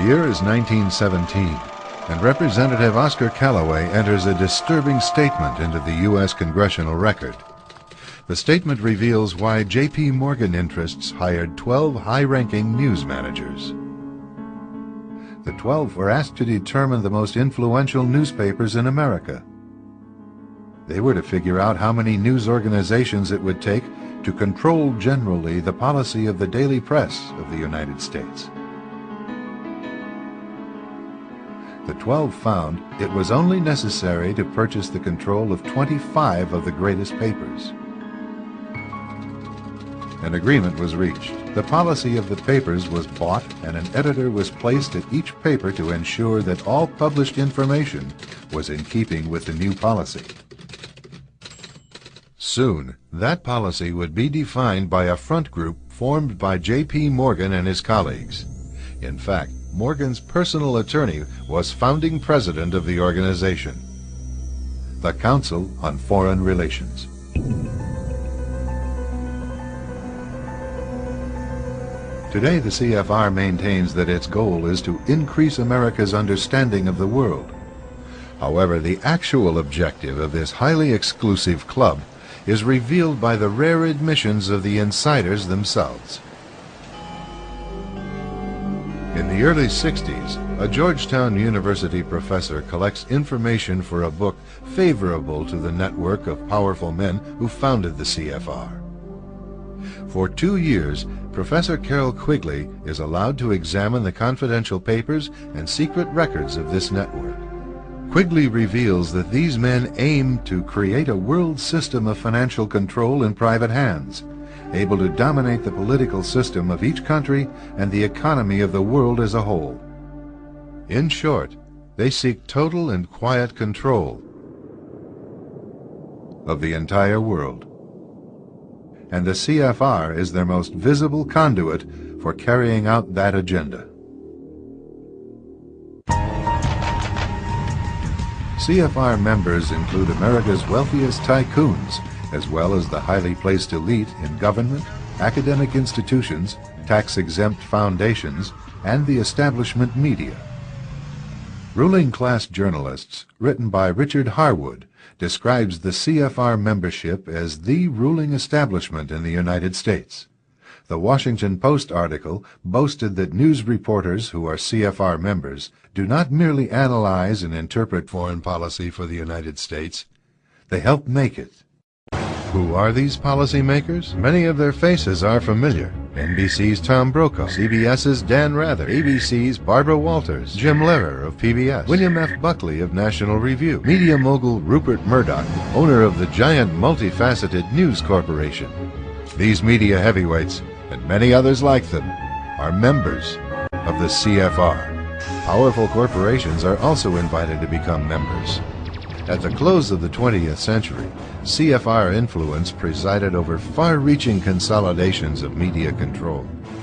year is 1917, and Representative Oscar Callaway enters a disturbing statement into the U.S. Congressional Record. The statement reveals why J.P. Morgan interests hired 12 high-ranking news managers. The 12 were asked to determine the most influential newspapers in America. They were to figure out how many news organizations it would take to control generally the policy of the daily press of the United States. The 12 found it was only necessary to purchase the control of 25 of the greatest papers. An agreement was reached. The policy of the papers was bought, and an editor was placed at each paper to ensure that all published information was in keeping with the new policy. Soon, that policy would be defined by a front group formed by J.P. Morgan and his colleagues. In fact, Morgan's personal attorney was founding president of the organization, the Council on Foreign Relations. Today, the CFR maintains that its goal is to increase America's understanding of the world. However, the actual objective of this highly exclusive club is revealed by the rare admissions of the insiders themselves. In the early 60s, a Georgetown University professor collects information for a book favorable to the network of powerful men who founded the CFR. For 2 years, Professor Carroll Quigley is allowed to examine the confidential papers and secret records of this network. Quigley reveals that these men aim to create a world system of financial control in private hands, able to dominate the political system of each country and the economy of the world as a whole. In short, they seek total and quiet control of the entire world. And the CFR is their most visible conduit for carrying out that agenda. CFR members include America's wealthiest tycoons, as well as the highly placed elite in government, academic institutions, tax-exempt foundations, and the establishment media. Ruling Class Journalists, written by Richard Harwood, describes the CFR membership as the ruling establishment in the United States. The Washington Post article boasted that news reporters who are CFR members do not merely analyze and interpret foreign policy for the United States, they help make it. Who are these policymakers? Many of their faces are familiar. NBC's Tom Brokaw, CBS's Dan Rather, ABC's Barbara Walters, Jim Lehrer of PBS, William F. Buckley of National Review, media mogul Rupert Murdoch, owner of the giant multifaceted News Corporation. These media heavyweights, and many others like them, are members of the CFR. Powerful corporations are also invited to become members. At the close of the 20th century, CFR influence presided over far-reaching consolidations of media control.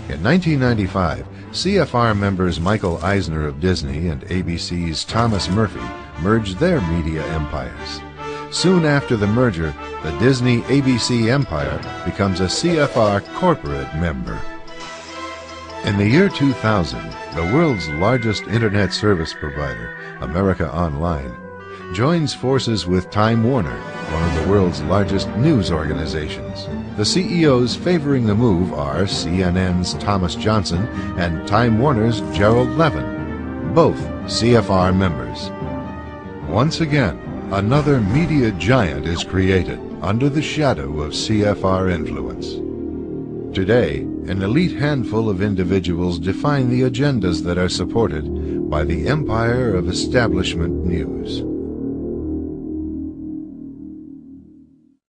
In 1995, CFR members Michael Eisner of Disney and ABC's Thomas Murphy merged their media empires. Soon after the merger, the Disney-ABC empire becomes a CFR corporate member. In the year 2000, the world's largest internet service provider, America Online, joins forces with Time Warner, one of the world's largest news organizations. The CEOs favoring the move are CNN's Thomas Johnson and Time Warner's Gerald Levin, both CFR members. Once again, another media giant is created under the shadow of CFR influence. Today, an elite handful of individuals define the agendas that are supported by the empire of establishment news.